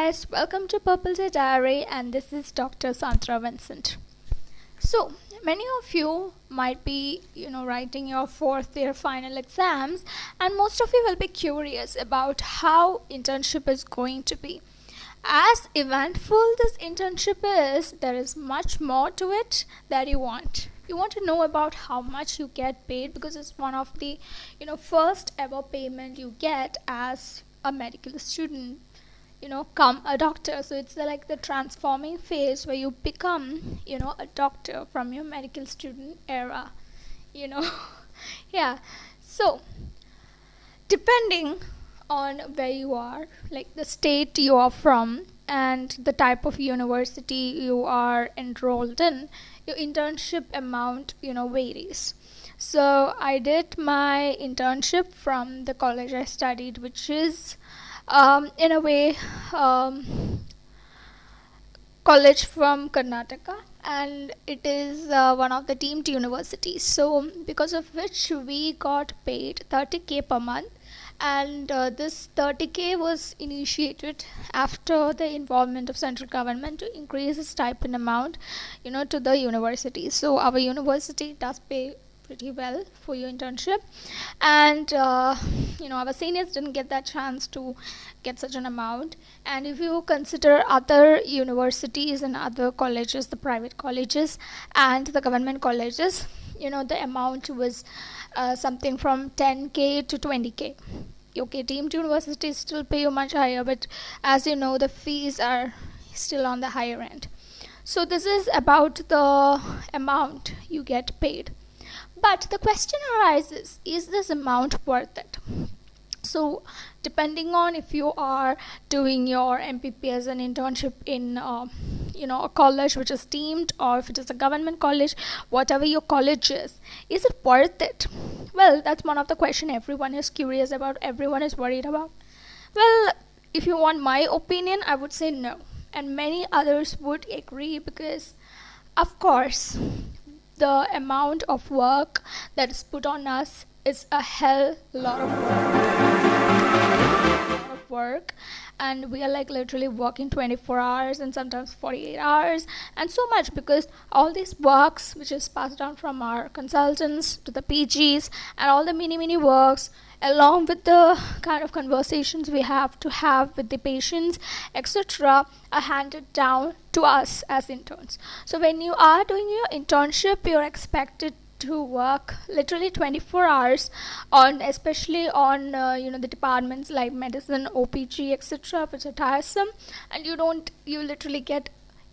guys, welcome to Purple Day Diary, and this is Dr. Sandra Vincent. So, many of you might be, writing your fourth year final exams, and most of you will be curious about how internship is going to be. As eventful this internship is, there is much more to it that you want. You want to know about how much you get paid because it's one of the, first ever payment you get as a medical student. Come a doctor. So it's like the transforming phase where you become, a doctor from your medical student era. Yeah. So depending on where you are, like the state you are from and the type of university you are enrolled in, your internship amount, varies. So I did my internship from the college I studied, which is in a way college from Karnataka, and it is one of the deemed universities, so because of which we got paid 30k per month. And this 30k was initiated after the involvement of central government to increase the stipend amount to the university. So our university does pay pretty well for your internship, and our seniors didn't get that chance to get such an amount. And if you consider other universities and other colleges, the private colleges and the government colleges, the amount was something from 10k to 20k. Okay, deemed universities still pay you much higher, but as you know, the fees are still on the higher end. So this is about the amount you get paid. But the question arises, is this amount worth it? So depending on if you are doing your MPP as an internship in a college which is deemed, or if it is a government college, whatever your college is it worth it? Well, that's one of the question everyone is curious about, everyone is worried about. Well, if you want my opinion, I would say no, and many others would agree, because of course the amount of work that is put on us is a hell lot of work, and we are like literally working 24 hours and sometimes 48 hours and so much, because all these works which is passed down from our consultants to the PGs, and all the mini works along with the kind of conversations we have to have with the patients, etc., are handed down to us as interns. So when you are doing your internship, you're expected to work literally 24 hours on, especially on the departments like medicine, OPG, etc., which are tiresome, and you literally get,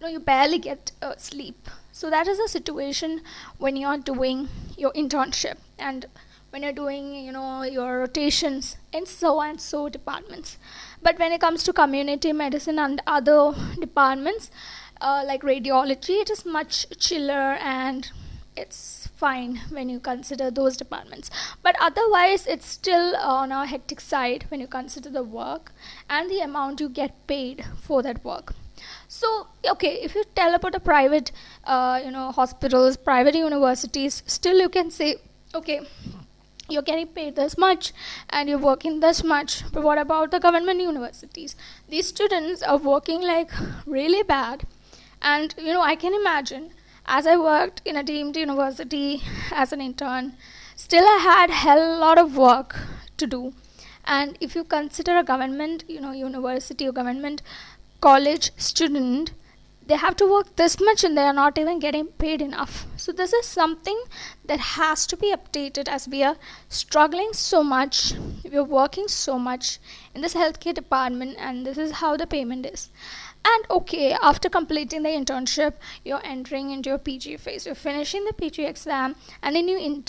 you barely get sleep. So that is the situation when you're doing your internship, and when you're doing your rotations in so and so departments. But when it comes to community medicine and other departments like radiology, it is much chiller and it's fine when you consider those departments. But otherwise it's still on a hectic side when you consider the work and the amount you get paid for that work. So okay, if you tell about the private hospitals, private universities, still you can say, okay, you're getting paid this much and you're working this much. But what about the government universities? These students are working like really bad, and I can imagine, as I worked in a deemed university as an intern, still I had hell lot of work to do. And if you consider a government university or government college student, they have to work this much and they are not even getting paid enough. So this is something that has to be updated, as we are struggling so much, we are working so much in this healthcare department, and this is how the payment is. And okay, after completing the internship, you're entering into your PG phase, you're finishing the PG exam, and then you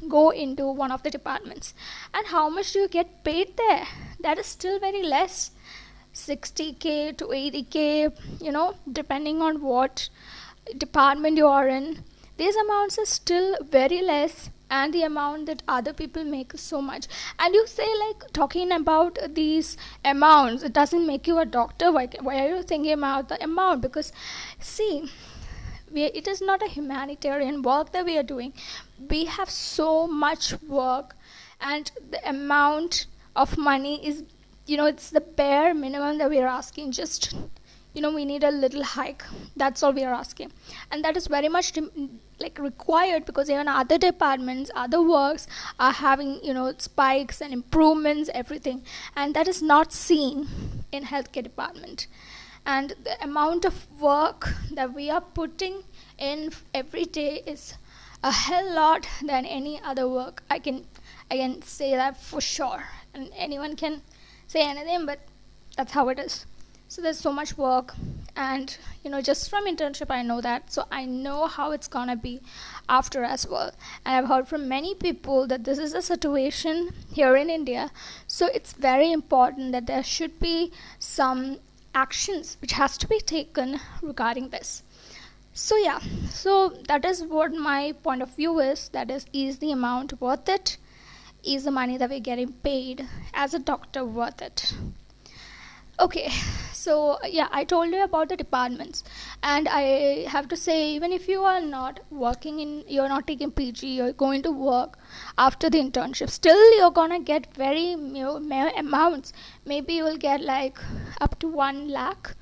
go into one of the departments. And how much do you get paid there? That is still very less. 60k to 80k, depending on what department you are in. These amounts are still very less, and the amount that other people make is so much. And you say, like, talking about these amounts, it doesn't make you a doctor. Why are you thinking about the amount? Because see, it is not a humanitarian work that we are doing. We have so much work, and the amount of money is it's the bare minimum that we are asking. Just, we need a little hike. That's all we are asking. And that is very much required, because even other departments, other works are having, spikes and improvements, everything. And that is not seen in healthcare department. And the amount of work that we are putting in every day is a hell lot than any other work. I can say that for sure. And anyone can say anything, but that's how it is. So there's so much work, and just from internship I know that, so I know how it's gonna be after as well. And I've heard from many people that this is the situation here in India. So it's very important that there should be some actions which has to be taken regarding this. So yeah, so that is what my point of view is. That is the amount worth it? Is the money that we're getting paid as a doctor worth it? Okay, so yeah, I told you about the departments, and I have to say, even if you are not you're not taking PG, you're going to work after the internship, still you're gonna get very amounts. Maybe you will get like up to 1 lakh.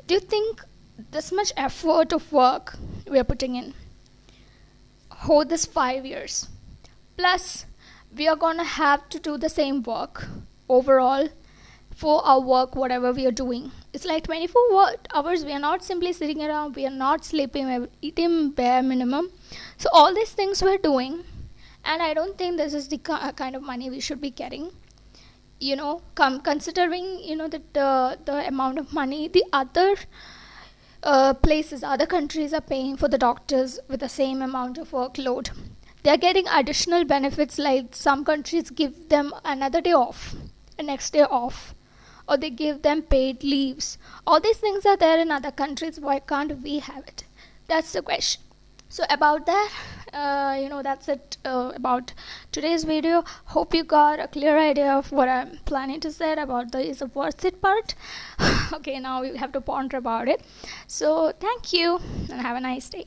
Do you think this much effort of work we are putting in whole this 5 years, plus we are gonna have to do the same work overall for our work, whatever we are doing? It's like 24 hours. We are not simply sitting around, we are not sleeping, we're eating bare minimum. So all these things we're doing, and I don't think this is the kind of money we should be getting. Considering that the amount of money the other places, other countries are paying for the doctors with the same amount of workload. They're getting additional benefits, like some countries give them another day off, a next day off, or they give them paid leaves. All these things are there in other countries. Why can't we have it? That's the question. So about that, that's it about today's video. Hope you got a clear idea of what I'm planning to say about the is it worth it part. Okay, now we have to ponder about it. So thank you, and have a nice day.